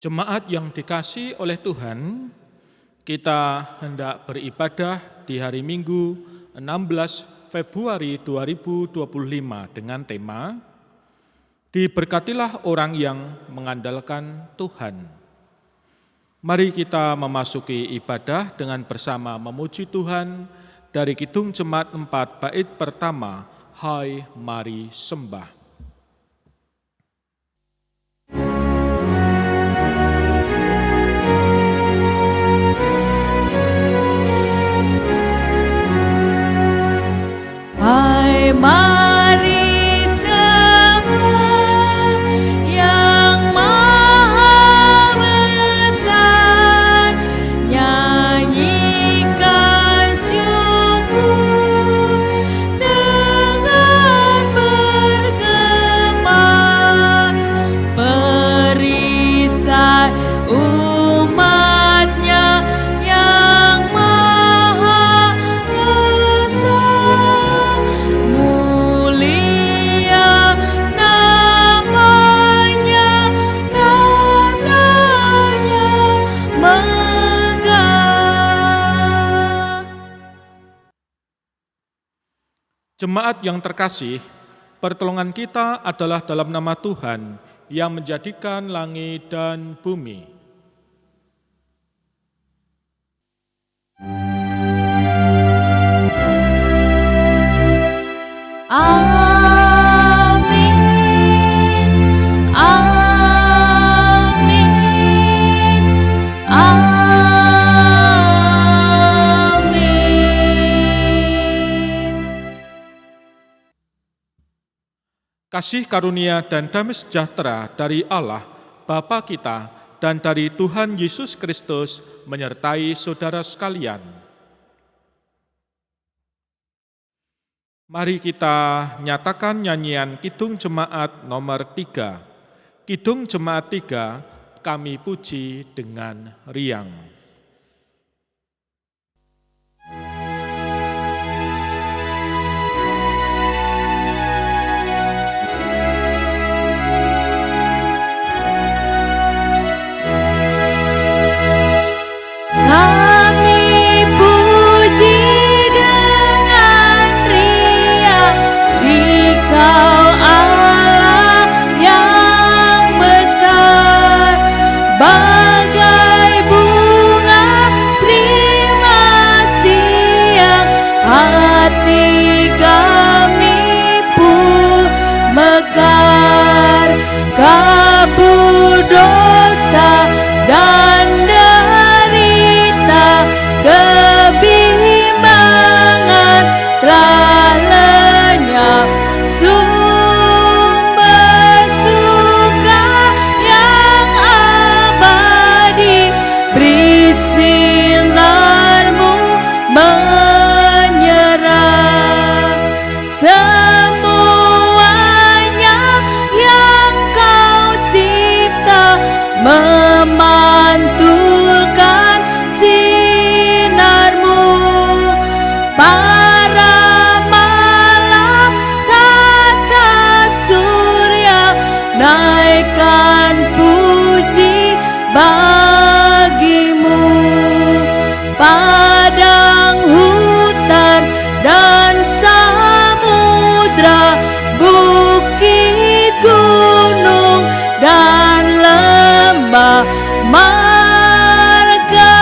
Jemaat yang dikasihi oleh Tuhan, kita hendak beribadah di hari Minggu 16 Februari 2025 dengan tema Diberkatilah orang yang mengandalkan Tuhan. Mari kita memasuki ibadah dengan bersama memuji Tuhan dari Kidung Jemaat 4 bait pertama, Hai Mari Sembah. Hai mari sembah yang maha besar, nyanyikan syukur dengan bergema, perisai umatnya yang maha esa. Mulia namanya, katanya megah. Jemaat yang terkasih, pertolongan kita adalah dalam nama Tuhan yang menjadikan langit dan bumi. Amin, amin, amin. Kasih karunia dan damai sejahtera dari Allah, Bapa kita, dan dari Tuhan Yesus Kristus menyertai saudara sekalian. Mari kita nyatakan nyanyian Kidung Jemaat nomor 3. Kidung Jemaat 3, kami puji dengan riang. Kami puji dengan riang Dikau Allah yang besar, bagai bunga terima siang, hati kami pun mekar, kabur dosa dan derita, kebimbangan telah lenyap, sumber suka yang abadi, beri sinarmu menyerang semuanya yang kau cipta, memantulkan sinarmu. Para malaikat surya naikkan puji bagimu, padang hutan dan samudra, bukit gunung dan lembah, marga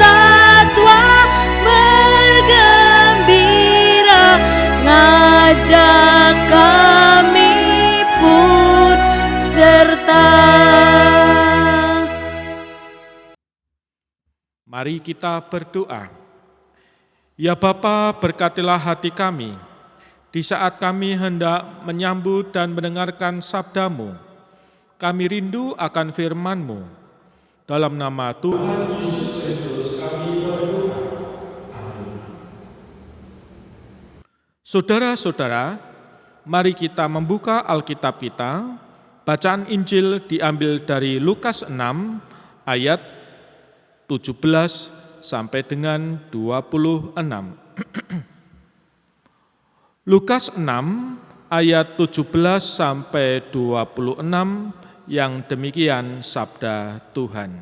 satwa bergembira, ngajak kami pun serta. Mari kita berdoa. Ya Bapa, berkatilah hati kami di saat kami hendak menyambut dan mendengarkan sabda-Mu. Kami rindu akan firman-Mu. Dalam nama Tuhan Yesus Kristus kami berdoa. Amin. Saudara-saudara, mari kita membuka Alkitab kita. Bacaan Injil diambil dari Lukas 6 ayat 17 sampai dengan 26. Lukas 6 ayat 17 sampai 26 Yang demikian sabda Tuhan.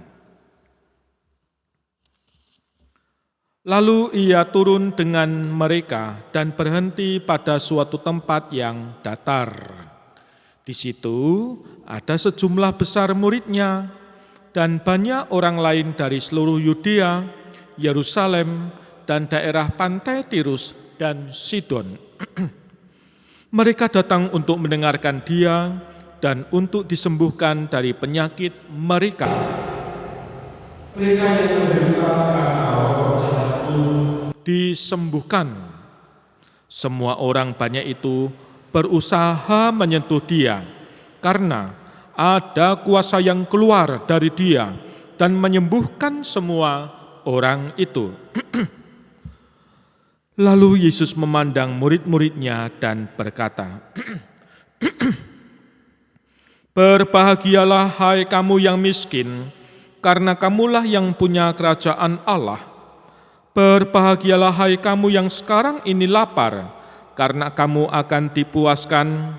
Lalu ia turun dengan mereka dan berhenti pada suatu tempat yang datar. Di situ ada sejumlah besar muridnya dan banyak orang lain dari seluruh Yudea, Yerusalem, dan daerah pantai Tirus dan Sidon. Mereka datang untuk mendengarkan dia dan untuk disembuhkan dari penyakit mereka. Mereka yang menderita karena roh jahat itu disembuhkan. Semua orang banyak itu berusaha menyentuh dia, karena ada kuasa yang keluar dari dia dan menyembuhkan semua orang itu. Lalu Yesus memandang murid-muridnya dan berkata, "Berbahagialah hai kamu yang miskin, karena kamulah yang punya kerajaan Allah. Berbahagialah hai kamu yang sekarang ini lapar, karena kamu akan dipuaskan.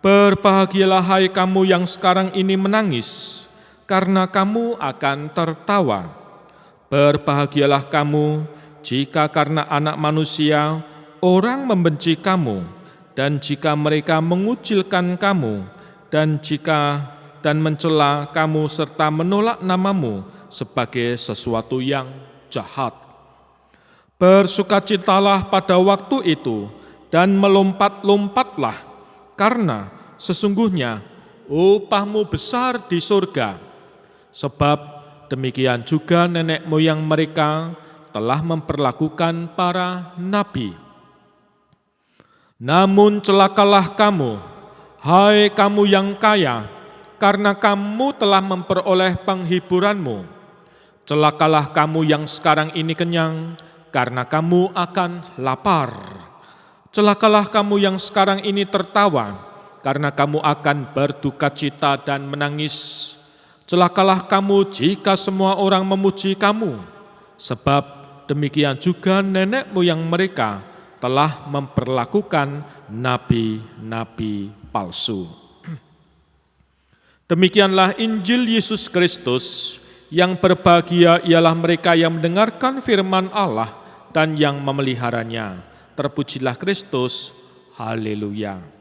Berbahagialah hai kamu yang sekarang ini menangis, karena kamu akan tertawa. Berbahagialah kamu jika karena Anak Manusia orang membenci kamu, dan jika mereka mengucilkan kamu, dan mencela kamu serta menolak namamu sebagai sesuatu yang jahat. Bersukacitalah pada waktu itu dan melompat-lompatlah, karena sesungguhnya upahmu besar di surga. Sebab demikian juga nenek moyang mereka telah memperlakukan para nabi. Namun celakalah kamu, hai kamu yang kaya, karena kamu telah memperoleh penghiburanmu. Celakalah kamu yang sekarang ini kenyang, karena kamu akan lapar. Celakalah kamu yang sekarang ini tertawa, karena kamu akan berduka cita dan menangis. Celakalah kamu jika semua orang memuji kamu, sebab demikian juga nenek moyang mereka telah memperlakukan nabi-nabi palsu." Demikianlah Injil Yesus Kristus. Yang berbahagia ialah mereka yang mendengarkan firman Allah dan yang memeliharanya. Terpujilah Kristus. Haleluya.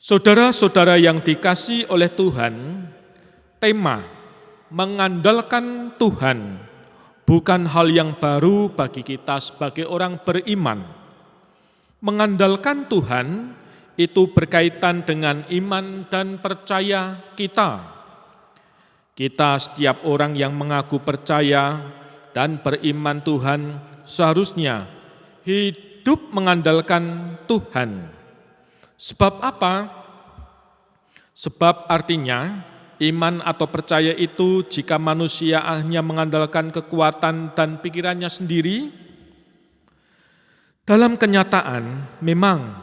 Saudara-saudara yang dikasihi oleh Tuhan, tema mengandalkan Tuhan bukan hal yang baru bagi kita sebagai orang beriman. Mengandalkan Tuhan itu berkaitan dengan iman dan percaya kita. Kita setiap orang yang mengaku percaya dan beriman Tuhan seharusnya hidup mengandalkan Tuhan. Sebab apa? Sebab artinya iman atau percaya itu jika manusia hanya mengandalkan kekuatan dan pikirannya sendiri, dalam kenyataan memang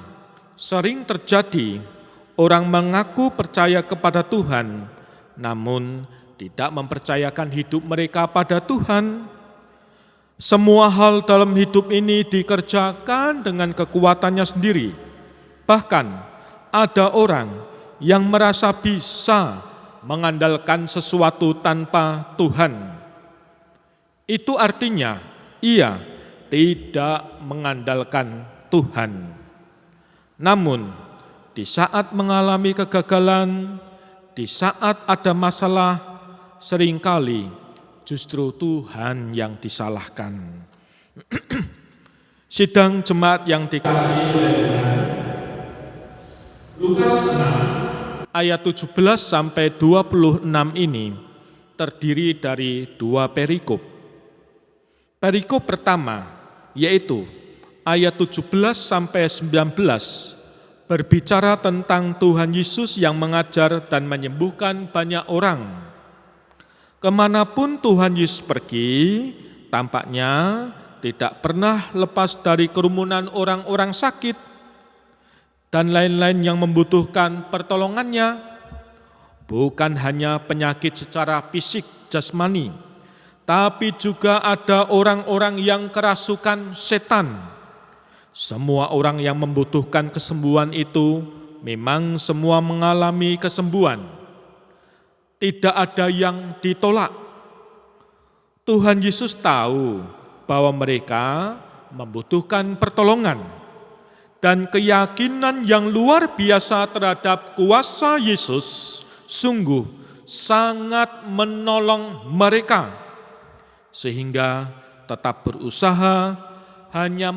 sering terjadi orang mengaku percaya kepada Tuhan, namun tidak mempercayakan hidup mereka pada Tuhan. Semua hal dalam hidup ini dikerjakan dengan kekuatannya sendiri. Bahkan ada orang yang merasa bisa mengandalkan sesuatu tanpa Tuhan. Itu artinya ia tidak mengandalkan Tuhan. Namun di saat mengalami kegagalan, di saat ada masalah, seringkali justru Tuhan yang disalahkan. Sidang jemaat yang dikasihi oleh Tuhan, Lukas 6 ayat 17 sampai 26 ini terdiri dari dua perikop. Perikop pertama yaitu ayat 17 sampai 19 berbicara tentang Tuhan Yesus yang mengajar dan menyembuhkan banyak orang. Kemanapun Tuhan Yesus pergi, tampaknya tidak pernah lepas dari kerumunan orang-orang sakit dan lain-lain yang membutuhkan pertolongannya. Bukan hanya penyakit secara fisik jasmani, tapi juga ada orang-orang yang kerasukan setan. Semua orang yang membutuhkan kesembuhan itu memang semua mengalami kesembuhan. Tidak ada yang ditolak. Tuhan Yesus tahu bahwa mereka membutuhkan pertolongan dan keyakinan yang luar biasa terhadap kuasa Yesus sungguh sangat menolong mereka sehingga tetap berusaha hanya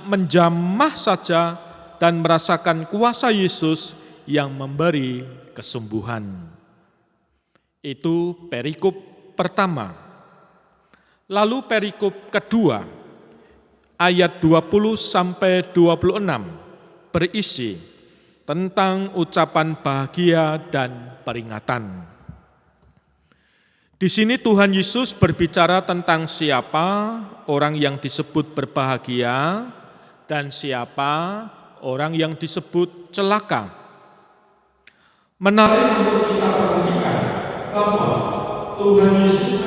menjamah saja dan merasakan kuasa Yesus yang memberi kesembuhan. Itu perikop pertama. Lalu perikop kedua, ayat 20 sampai 26 berisi tentang ucapan bahagia dan peringatan. Di sini Tuhan Yesus berbicara tentang siapa orang yang disebut berbahagia dan siapa orang yang disebut celaka. Menarik untuk kita perhatikan bahwa Tuhan Yesus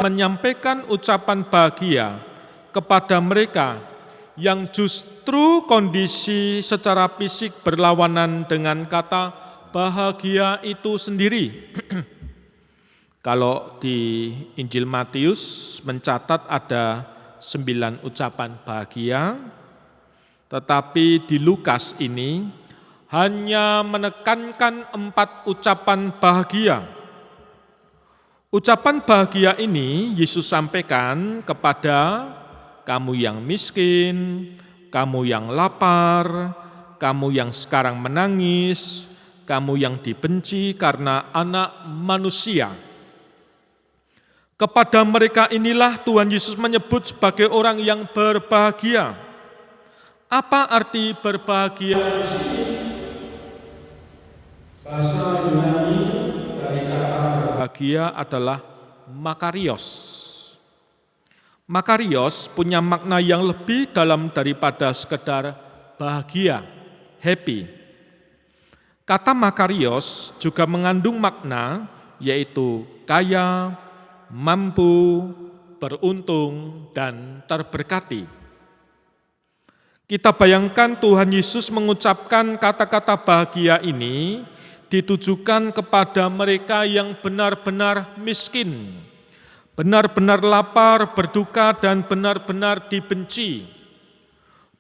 menyampaikan ucapan bahagia kepada mereka yang justru kondisi secara fisik berlawanan dengan kata bahagia itu sendiri. Kalau di Injil Matius mencatat ada 9 ucapan bahagia, tetapi di Lukas ini hanya menekankan 4 ucapan bahagia. Ucapan bahagia ini Yesus sampaikan kepada kamu yang miskin, kamu yang lapar, kamu yang sekarang menangis, kamu yang dibenci karena anak manusia. Kepada mereka inilah Tuhan Yesus menyebut sebagai orang yang berbahagia. Apa arti berbahagia di sini? Bahasa Yunani dari kata berbahagia adalah makarios. Makarios punya makna yang lebih dalam daripada sekedar bahagia, happy. Kata makarios juga mengandung makna yaitu kaya, mampu, beruntung, dan terberkati. Kita bayangkan Tuhan Yesus mengucapkan kata-kata bahagia ini ditujukan kepada mereka yang benar-benar miskin, benar-benar lapar, berduka, dan benar-benar dibenci.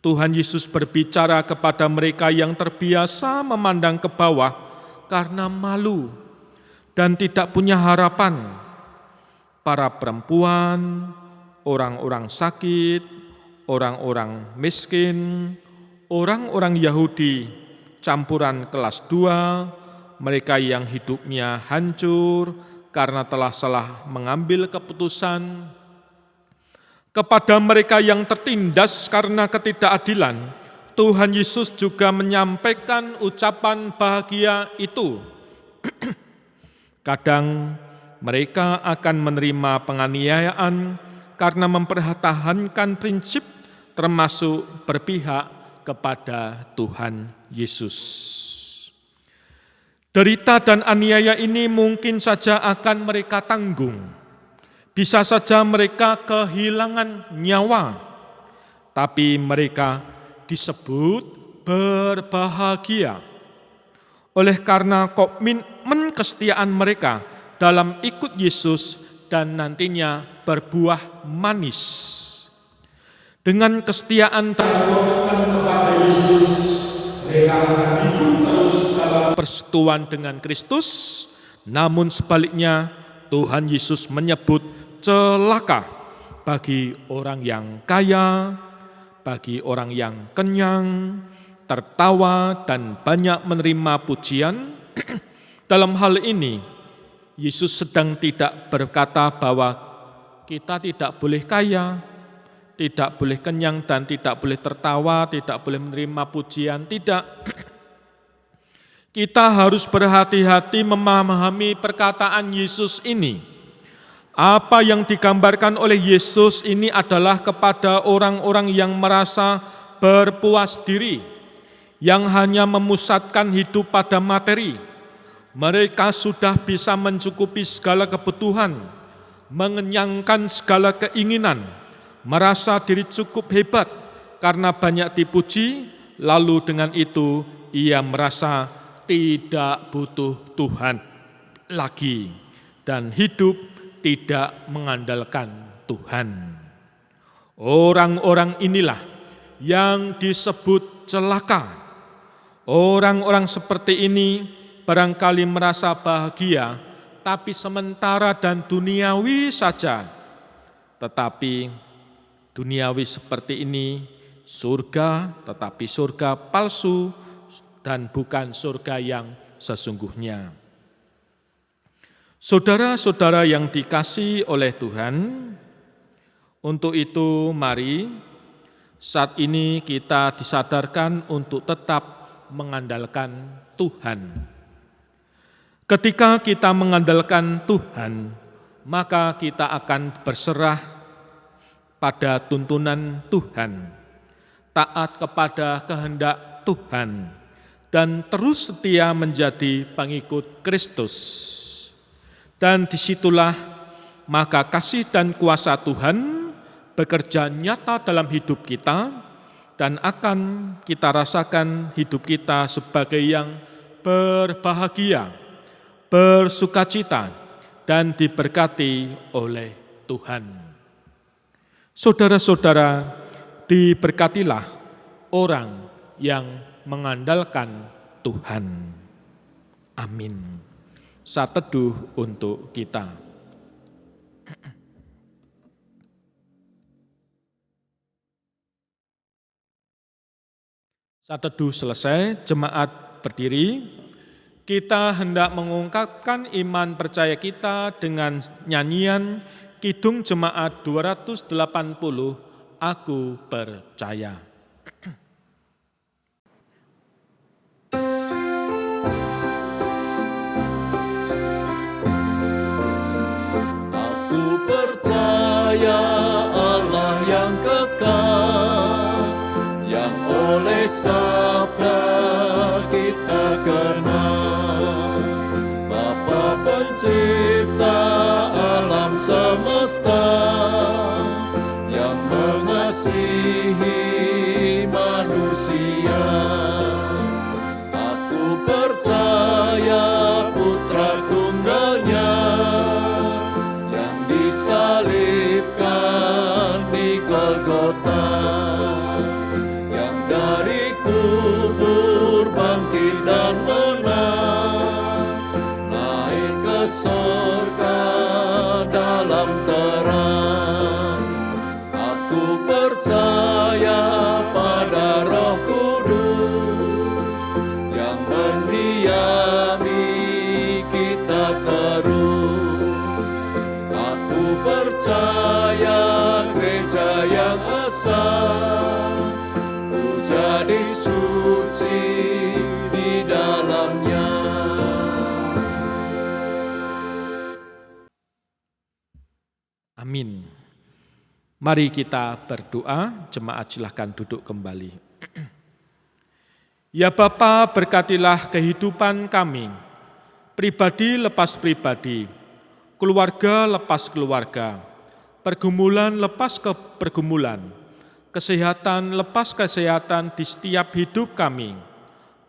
Tuhan Yesus berbicara kepada mereka yang terbiasa memandang ke bawah karena malu dan tidak punya harapan. Para perempuan, orang-orang sakit, orang-orang miskin, orang-orang Yahudi, campuran kelas 2, mereka yang hidupnya hancur karena telah salah mengambil keputusan. Kepada mereka yang tertindas karena ketidakadilan, Tuhan Yesus juga menyampaikan ucapan bahagia itu. Kadang mereka akan menerima penganiayaan karena mempertahankan prinsip termasuk berpihak kepada Tuhan Yesus. Derita dan aniaya ini mungkin saja akan mereka tanggung. Bisa saja mereka kehilangan nyawa, tapi mereka disebut berbahagia. Oleh karena komitmen kesetiaan mereka dalam ikut Yesus dan nantinya berbuah manis. Dengan kesetiaan dan komitmen kepada Yesus, mereka akan hidup terus dalam persekutuan dengan Kristus. Namun sebaliknya, Tuhan Yesus menyebut celaka bagi orang yang kaya, bagi orang yang kenyang, tertawa dan banyak menerima pujian. Dalam hal ini, Yesus sedang tidak berkata bahwa kita tidak boleh kaya, tidak boleh kenyang dan tidak boleh tertawa, tidak boleh menerima pujian, tidak. Kita harus berhati-hati memahami perkataan Yesus ini. Apa yang digambarkan oleh Yesus ini adalah kepada orang-orang yang merasa berpuas diri, yang hanya memusatkan hidup pada materi. Mereka sudah bisa mencukupi segala kebutuhan, mengenyangkan segala keinginan, merasa diri cukup hebat karena banyak dipuji, lalu dengan itu ia merasa tidak butuh Tuhan lagi dan hidup tidak mengandalkan Tuhan. Orang-orang inilah yang disebut celaka. Orang-orang seperti ini barangkali merasa bahagia, tapi sementara dan duniawi saja. Tetapi duniawi seperti ini surga, tetapi surga palsu dan bukan surga yang sesungguhnya. Saudara-saudara yang dikasihi oleh Tuhan, untuk itu mari saat ini kita disadarkan untuk tetap mengandalkan Tuhan. Ketika kita mengandalkan Tuhan, maka kita akan berserah pada tuntunan Tuhan, taat kepada kehendak Tuhan, dan terus setia menjadi pengikut Kristus. Dan disitulah maka kasih dan kuasa Tuhan bekerja nyata dalam hidup kita dan akan kita rasakan hidup kita sebagai yang berbahagia, bersukacita, dan diberkati oleh Tuhan. Saudara-saudara, diberkatilah orang yang mengandalkan Tuhan. Amin. Saat teduh untuk kita. Saat teduh selesai, jemaat berdiri. Kita hendak mengungkapkan iman percaya kita dengan nyanyian Kidung Jemaat 280, Aku Percaya. Allah yang kekal, yang oleh sabda kita kenal, Bapa pencipta alam semesta, yang mengasihi manusia. Aku percaya Putra Tunggalnya yang disalibkan di Golgota, yang dari kubur bangkit dan menang, naik ke sorga dalam terang. Aku percaya pada Roh Kudus yang mendiami kita terus. Aku percaya gereja yang asal, ku jadi suci di dalamnya. Amin. Mari kita berdoa, jemaat silahkan duduk kembali. Ya Bapa, berkatilah kehidupan kami, pribadi lepas pribadi, keluarga lepas keluarga, pergumulan lepas pergumulan, kesehatan lepas kesehatan di setiap hidup kami,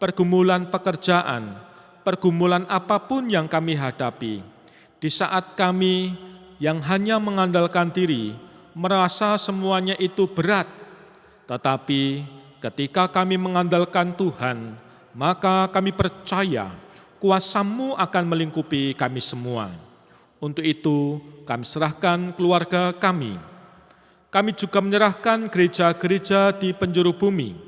pergumulan pekerjaan, pergumulan apapun yang kami hadapi, di saat kami yang hanya mengandalkan diri, merasa semuanya itu berat, tetapi ketika kami mengandalkan Tuhan, maka kami percaya kuasa-Mu akan melingkupi kami semua. Untuk itu kami serahkan keluarga kami. Kami juga menyerahkan gereja-gereja di penjuru bumi.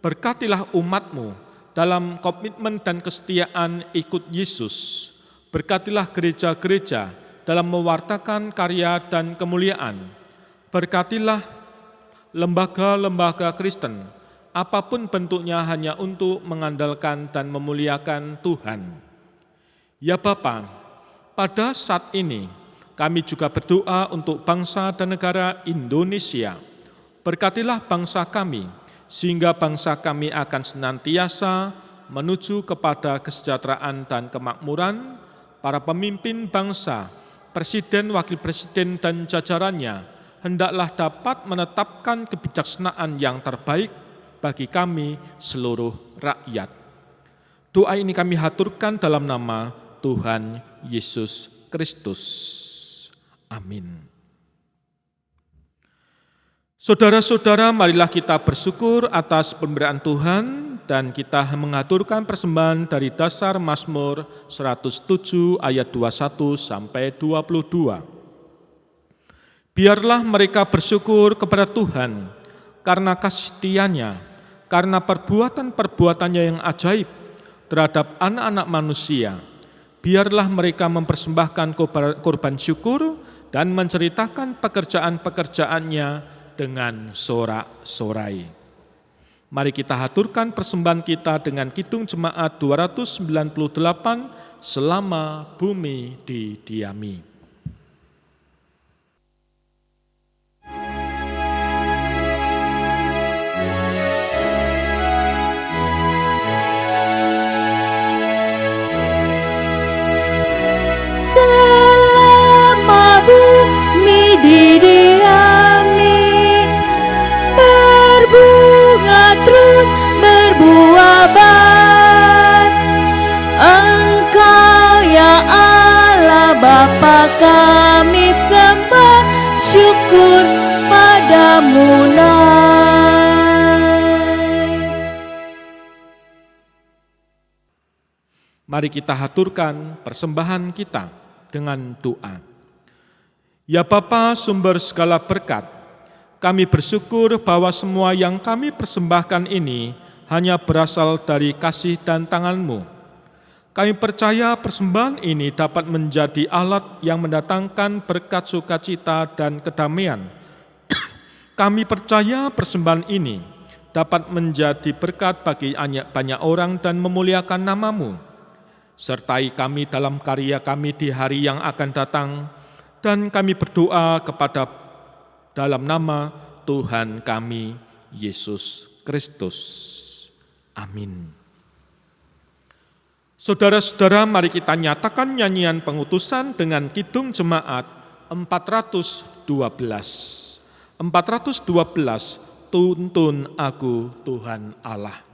Berkatilah umat-Mu dalam komitmen dan kesetiaan ikut Yesus. Berkatilah gereja-gereja dalam mewartakan karya dan kemuliaan. Berkatilah lembaga-lembaga Kristen, apapun bentuknya hanya untuk mengandalkan dan memuliakan Tuhan. Ya Bapa, pada saat ini Kami juga berdoa untuk bangsa dan negara Indonesia. Berkatilah bangsa kami, sehingga bangsa kami akan senantiasa menuju kepada kesejahteraan dan kemakmuran. Para pemimpin bangsa, presiden, wakil presiden, dan jajarannya hendaklah dapat menetapkan kebijaksanaan yang terbaik bagi kami seluruh rakyat. Doa ini kami haturkan dalam nama Tuhan Yesus Kristus. Amin. Saudara-saudara, marilah kita bersyukur atas pemberian Tuhan dan kita mengaturkan persembahan dari dasar Mazmur 107 ayat 21 sampai 22. Biarlah mereka bersyukur kepada Tuhan karena kasih setianya, karena perbuatan-perbuatannya yang ajaib terhadap anak-anak manusia. Biarlah mereka mempersembahkan korban syukur dan menceritakan pekerjaan-pekerjaannya dengan sorak-sorai. Mari kita haturkan persembahan kita dengan kidung jemaat 298 selama bumi didiami. Selama bumi didiami, berbunga terus berbuah baik. Engkau ya Allah Bapa kami sembah, syukur padamu naik. Mari kita haturkan persembahan kita dengan doa. Ya Bapa, sumber segala berkat, kami bersyukur bahwa semua yang kami persembahkan ini hanya berasal dari kasih dan tangan-Mu. Kami percaya persembahan ini dapat menjadi alat yang mendatangkan berkat sukacita dan kedamaian. Kami percaya persembahan ini dapat menjadi berkat bagi banyak orang dan memuliakan nama-Mu. Sertai kami dalam karya kami di hari yang akan datang, dan kami berdoa kepada dalam nama Tuhan kami, Yesus Kristus. Amin. Saudara-saudara, mari kita nyatakan nyanyian pengutusan dengan kidung jemaat 412. 412, tuntun aku Tuhan Allah.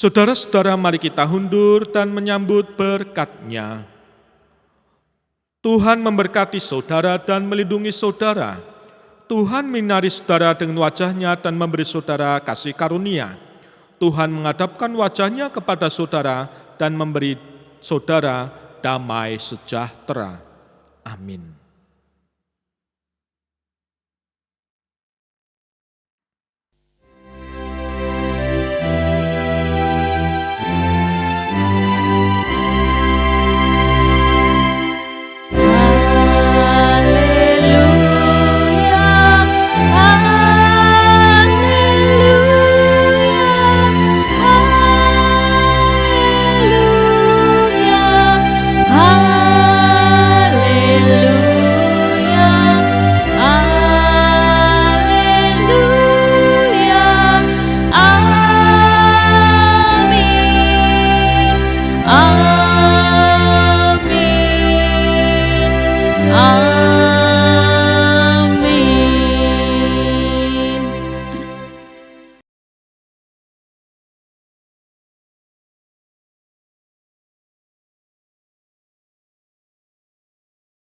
Saudara-saudara, mari kita hundur dan menyambut berkat-Nya. Tuhan memberkati saudara dan melindungi saudara. Tuhan menyinari saudara dengan wajah-Nya dan memberi saudara kasih karunia. Tuhan menghadapkan wajah-Nya kepada saudara dan memberi saudara damai sejahtera. Amin.